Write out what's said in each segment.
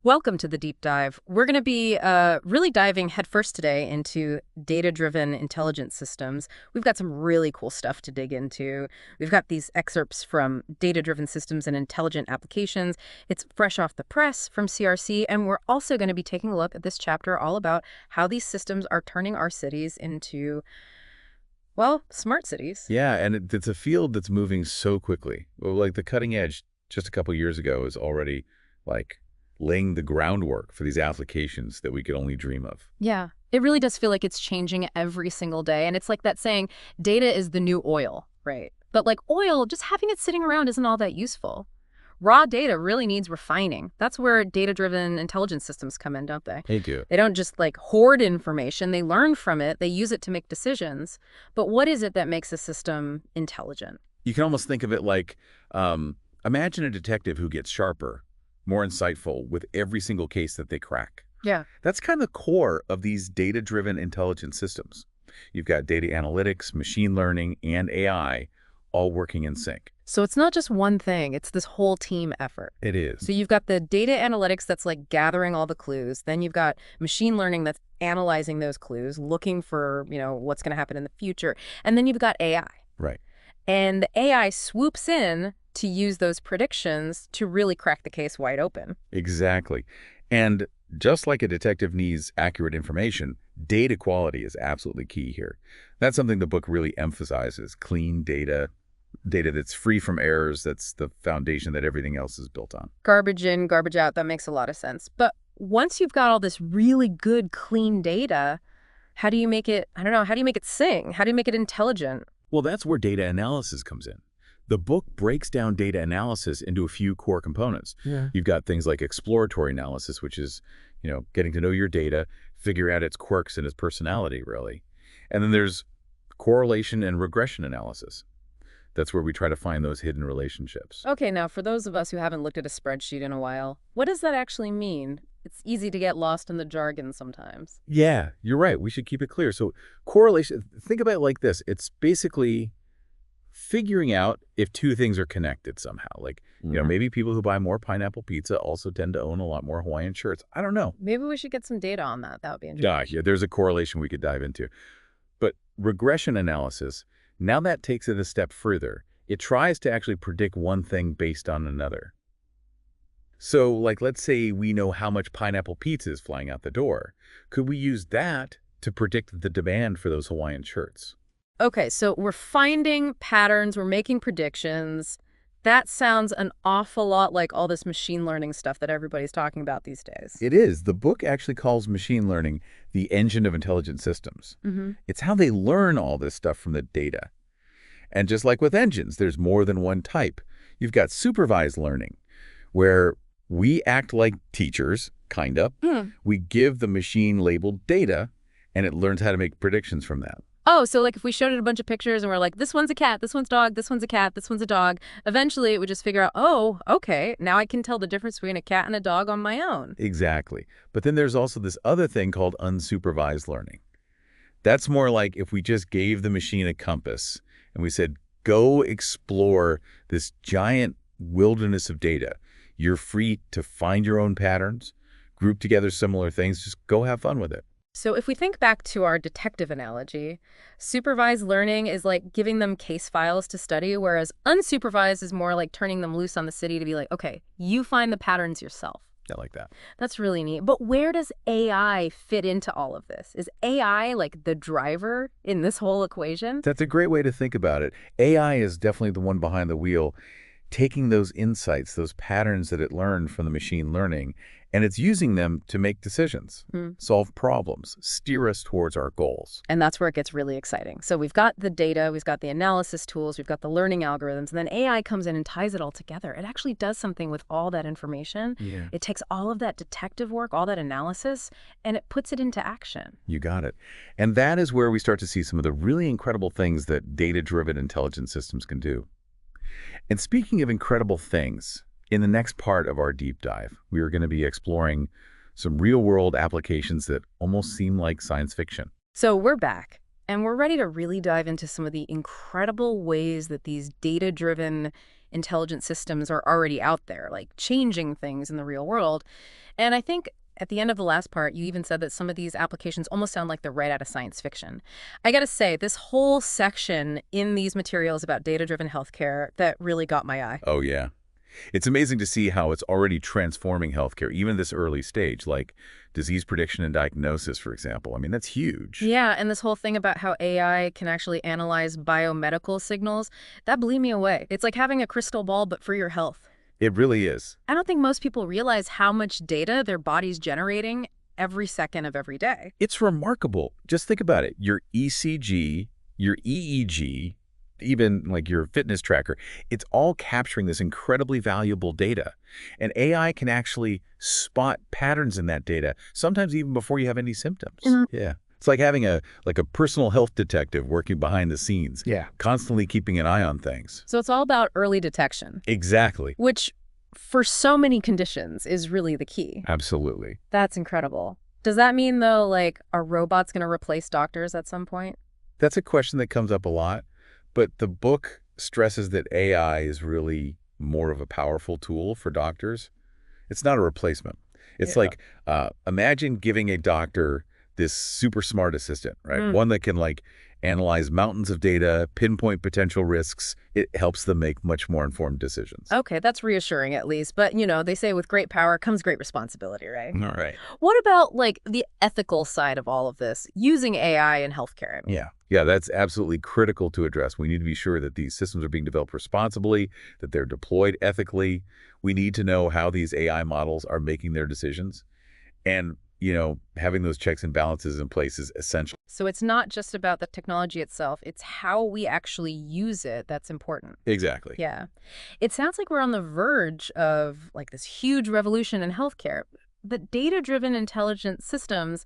Welcome to the deep dive. We're going to be really diving headfirst today into data-driven intelligence systems. We've got some really cool stuff to dig into. We've got these excerpts from Data-Driven Systems and Intelligent Applications. It's fresh off the press from CRC, and we're also going to be taking a look at this chapter all about how these systems are turning our cities into, well, smart cities. Yeah, and it's a field that's moving so quickly. Well, like the cutting edge just a couple years ago is already like laying the groundwork for these applications that we could only dream of. Yeah, it really does feel like it's changing every single day. And it's like that saying, data is the new oil, right? But like oil, just having it sitting around isn't all that useful. Raw data really needs refining. That's where data-driven intelligence systems come in, don't they? They do. They don't just like hoard information. They learn from it. They use it to make decisions. But what is it that makes a system intelligent? You can almost think of it like, imagine a detective who gets sharper, more insightful with every single case that they crack. Yeah. That's kind of the core of these data-driven intelligence systems. You've got data analytics, machine learning, and AI all working in sync. So it's not just one thing. It's this whole team effort. It is. So you've got the data analytics that's like gathering all the clues. Then you've got machine learning that's analyzing those clues, looking for, what's going to happen in the future. And then you've got AI. Right. And the AI swoops in to use those predictions to really crack the case wide open. Exactly. And just like a detective needs accurate information, data quality is absolutely key here. That's something the book really emphasizes: clean data that's free from errors. That's the foundation that everything else is built on. Garbage in, garbage out, that makes a lot of sense. But once you've got all this really good, clean data, how do you make it, how do you make it sing? How do you make it intelligent? Well, that's where data analysis comes in. The book breaks down data analysis into a few core components. Yeah. You've got things like exploratory analysis, which is, getting to know your data, figure out its quirks and its personality, really. And then there's correlation and regression analysis. That's where we try to find those hidden relationships. Okay, now for those of us who haven't looked at a spreadsheet in a while, what does that actually mean? It's easy to get lost in the jargon sometimes. Yeah, you're right. We should keep it clear. So correlation, think about it like this. It's basically figuring out if two things are connected somehow. Like, maybe people who buy more pineapple pizza also tend to own a lot more Hawaiian shirts. I don't know. Maybe we should get some data on that. That would be interesting. Yeah, there's a correlation we could dive into. But regression analysis, now that takes it a step further. It tries to actually predict one thing based on another. So, like, let's say we know how much pineapple pizza is flying out the door. Could we use that to predict the demand for those Hawaiian shirts? Okay, so we're finding patterns, we're making predictions. That sounds an awful lot like all this machine learning stuff that everybody's talking about these days. It is. The book actually calls machine learning the engine of intelligent systems. It's how they learn all this stuff from the data. And just like with engines, there's more than one type. You've got supervised learning, where we act like teachers, kind of. We give the machine labeled data, and it learns how to make predictions from that. Oh, so like if we showed it a bunch of pictures and we're like, this one's a cat, this one's a dog, this one's a cat, this one's a dog, eventually it would just figure out, oh, okay, now I can tell the difference between a cat and a dog on my own. Exactly. But then there's also this other thing called unsupervised learning. That's more like if we just gave the machine a compass and we said, go explore this giant wilderness of data. You're free to find your own patterns, group together similar things, just go have fun with it. So if we think back to our detective analogy, supervised learning is like giving them case files to study, whereas unsupervised is more like turning them loose on the city to be like, okay, you find the patterns yourself. I like that. That's really neat. But where does AI fit into all of this? Is AI like the driver in this whole equation? That's a great way to think about it. AI is definitely the one behind the wheel, taking those insights, those patterns that it learned from the machine learning, and it's using them to make decisions, solve problems, steer us towards our goals. And that's where it gets really exciting. So we've got the data, we've got the analysis tools, we've got the learning algorithms, and then AI comes in and ties it all together. It actually does something with all that information. Yeah. It takes all of that detective work, all that analysis, and it puts it into action. You got it. And that is where we start to see some of the really incredible things that data-driven intelligence systems can do. And speaking of incredible things, in the next part of our deep dive, we are going to be exploring some real-world applications that almost seem like science fiction. So we're back, and we're ready to really dive into some of the incredible ways that these data-driven intelligent systems are already out there, like changing things in the real world. And I think at the end of the last part, you even said that some of these applications almost sound like they're right out of science fiction. I gotta say, this whole section in these materials about data-driven healthcare, that really got my eye. Oh, yeah. It's amazing to see how it's already transforming healthcare, even this early stage, like disease prediction and diagnosis, for example. I mean, that's huge. Yeah, and this whole thing about how AI can actually analyze biomedical signals, that blew me away. It's like having a crystal ball, but for your health. It really is. I don't think most people realize how much data their body's generating every second of every day. It's remarkable. Just think about it. Your ECG, your EEG, even like your fitness tracker, it's all capturing this incredibly valuable data. And AI can actually spot patterns in that data, sometimes even before you have any symptoms. Yeah. It's like having a personal health detective working behind the scenes. Yeah. Constantly keeping an eye on things. So it's all about early detection, Exactly. which for so many conditions is really the key. Absolutely. That's incredible. Does that mean, though, like, are robots going to replace doctors at some point? That's a question that comes up a lot, but the book stresses that AI is really more of a powerful tool for doctors. It's not a replacement. It's like, imagine giving a doctor this super smart assistant, right? One that can like analyze mountains of data, pinpoint potential risks. It helps them make much more informed decisions. Okay, that's reassuring at least. But, they say with great power comes great responsibility, right? All right. What about, like, the ethical side of all of this, using AI in healthcare? I mean? Yeah, that's absolutely critical to address. We need to be sure that these systems are being developed responsibly, that they're deployed ethically. We need to know how these AI models are making their decisions. And having those checks and balances in place is essential. So it's not just about the technology itself, it's how we actually use it that's important. Exactly. Yeah. It sounds like we're on the verge of, like, this huge revolution in healthcare. But data-driven intelligent systems,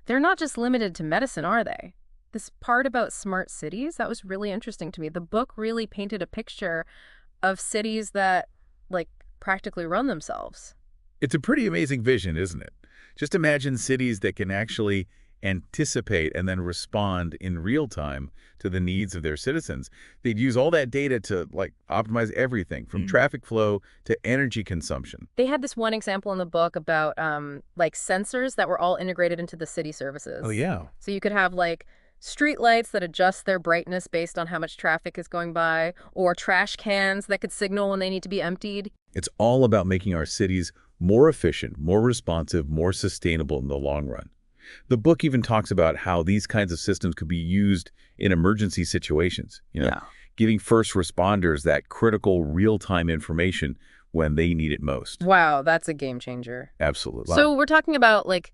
they're not just limited to medicine, are they? This part about smart cities, that was really interesting to me. The book really painted a picture of cities that, like, practically run themselves. It's a pretty amazing vision, isn't it? Just imagine cities that can actually anticipate and then respond in real time to the needs of their citizens. They'd use all that data to like optimize everything from traffic flow to energy consumption. They had this one example in the book about like sensors that were all integrated into the city services. Oh, yeah. So you could have like street lights that adjust their brightness based on how much traffic is going by, or trash cans that could signal when they need to be emptied. It's all about making our cities more efficient, more responsive, more sustainable in the long run. The book even talks about how these kinds of systems could be used in emergency situations, giving first responders that critical real-time information when they need it most. Wow, that's a game changer. Absolutely. So we're talking about, like,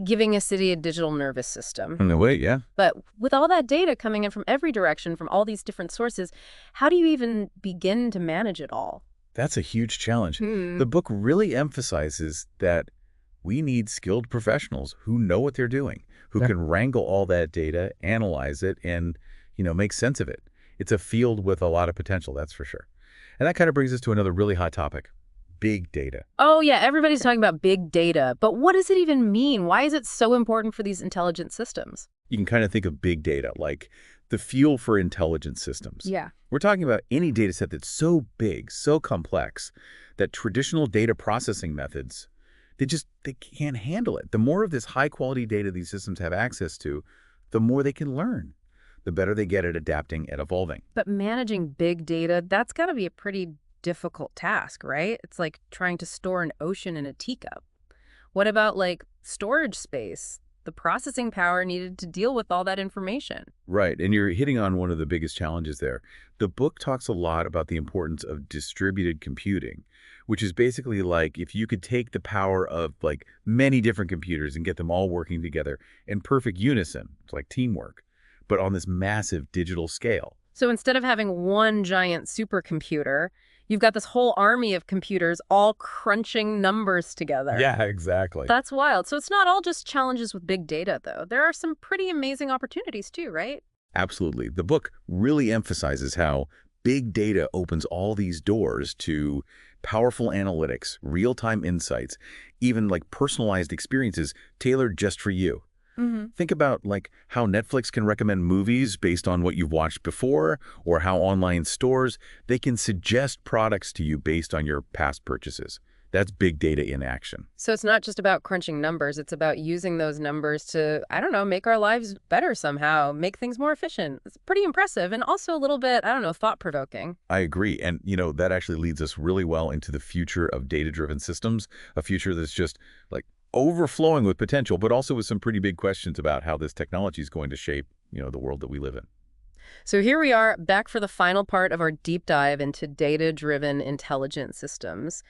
giving a city a digital nervous system. In a way, yeah. But with all that data coming in from every direction, from all these different sources, how do you even begin to manage it all? That's a huge challenge. The book really emphasizes that we need skilled professionals who know what they're doing, who can wrangle all that data, analyze it, and, make sense of it. It's a field with a lot of potential, that's for sure. And that kind of brings us to another really hot topic, big data. Oh, yeah, everybody's talking about big data. But what does it even mean? Why is it so important for these intelligent systems? You can kind of think of big data like the fuel for intelligent systems. Yeah. We're talking about any data set that's so big, so complex, that traditional data processing methods, they can't handle it. The more of this high-quality data these systems have access to, the more they can learn, the better they get at adapting and evolving. But managing big data, that's got to be a pretty difficult task, right? It's like trying to store an ocean in a teacup. What about, like, storage space? The processing power needed to deal with all that information. Right, and you're hitting on one of the biggest challenges there. The book talks a lot about the importance of distributed computing, which is basically like if you could take the power of like many different computers and get them all working together in perfect unison, it's like teamwork, but on this massive digital scale. So instead of having one giant supercomputer, you've got this whole army of computers all crunching numbers together. Yeah, exactly. That's wild. So it's not all just challenges with big data, though. There are some pretty amazing opportunities too, right? Absolutely. The book really emphasizes how big data opens all these doors to powerful analytics, real-time insights, even like personalized experiences tailored just for you. Hmm. Think about like how Netflix can recommend movies based on what you've watched before, or how online stores, they can suggest products to you based on your past purchases. That's big data in action. So it's not just about crunching numbers. It's about using those numbers to, I don't know, make our lives better somehow, make things more efficient. It's pretty impressive and also a little bit, I don't know, thought-provoking. I agree. And, that actually leads us really well into the future of data-driven systems, a future that's just like overflowing with potential, but also with some pretty big questions about how this technology is going to shape, the world that we live in. So here we are, back for the final part of our deep dive into data-driven intelligent systems.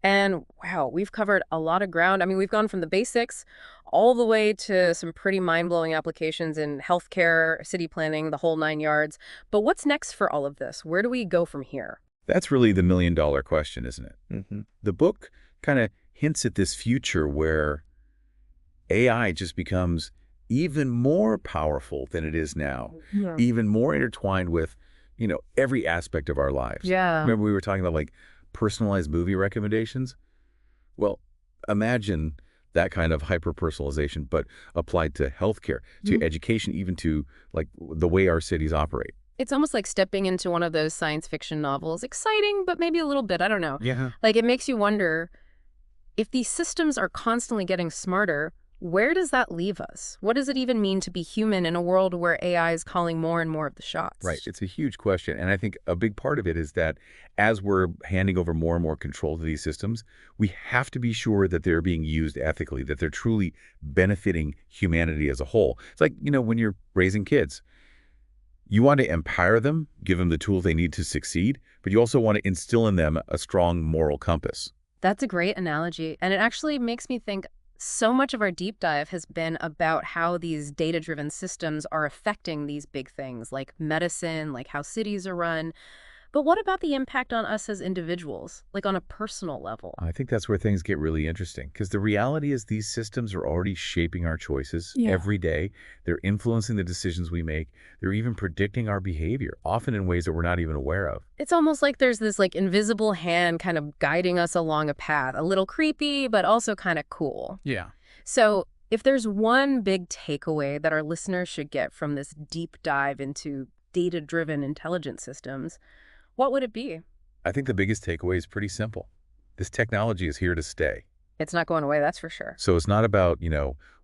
And wow, we've covered a lot of ground. I mean, we've gone from the basics all the way to some pretty mind-blowing applications in healthcare, city planning, the whole nine yards. But what's next for all of this? Where do we go from here? That's really the million-dollar question, isn't it? The book kind of hints at this future where AI just becomes even more powerful than it is now, Yeah. even more intertwined with, every aspect of our lives. Yeah. Remember we were talking about like personalized movie recommendations? Well, imagine that kind of hyper-personalization, but applied to healthcare, to education, even to like the way our cities operate. It's almost like stepping into one of those science fiction novels. Exciting, but maybe a little bit, I don't know. Yeah. Like it makes you wonder if these systems are constantly getting smarter, where does that leave us? What does it even mean to be human in a world where AI is calling more and more of the shots? Right. It's a huge question. And I think a big part of it is that as we're handing over more and more control to these systems, we have to be sure that they're being used ethically, that they're truly benefiting humanity as a whole. It's like, when you're raising kids, you want to empower them, give them the tools they need to succeed, but you also want to instill in them a strong moral compass. That's a great analogy. And it actually makes me think so much of our deep dive has been about how these data-driven systems are affecting these big things like medicine, like how cities are run. But what about the impact on us as individuals, like on a personal level? I think that's where things get really interesting because the reality is these systems are already shaping our choices Yeah. every day. They're influencing the decisions we make. They're even predicting our behavior, often in ways that we're not even aware of. It's almost like there's this like invisible hand kind of guiding us along a path, a little creepy, but also kind of cool. Yeah. So if there's one big takeaway that our listeners should get from this deep dive into data-driven intelligent systems, what would it be? I think the biggest takeaway is pretty simple. This technology is here to stay. It's not going away, that's for sure. So it's not about,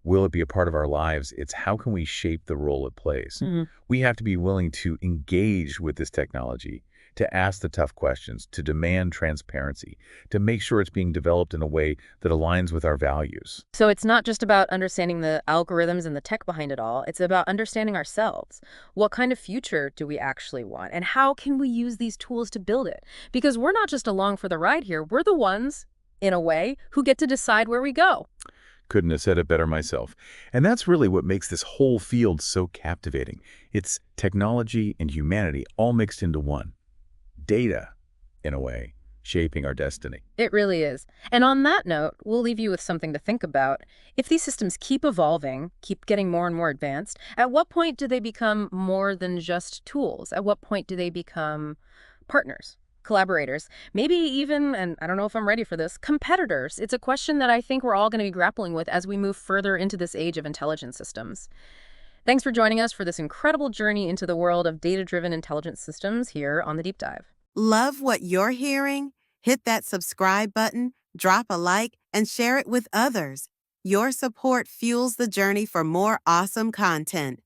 will it be a part of our lives? It's how can we shape the role it plays? We have to be willing to engage with this technology, to ask the tough questions, to demand transparency, to make sure it's being developed in a way that aligns with our values. So it's not just about understanding the algorithms and the tech behind it all. It's about understanding ourselves. What kind of future do we actually want? And how can we use these tools to build it? Because we're not just along for the ride here. We're the ones, in a way, who get to decide where we go. Couldn't have said it better myself. And that's really what makes this whole field so captivating. It's technology and humanity all mixed into one. Data, in a way, shaping our destiny. It really is. And on that note, we'll leave you with something to think about. If these systems keep evolving, keep getting more and more advanced, at what point do they become more than just tools? At what point do they become partners, collaborators, maybe even, and I don't know if I'm ready for this, competitors? It's a question that I think we're all going to be grappling with as we move further into this age of intelligent systems. Thanks for joining us for this incredible journey into the world of data-driven intelligent systems here on The Deep Dive. Love what you're hearing? Hit that subscribe button, drop a like, and share it with others. Your support fuels the journey for more awesome content.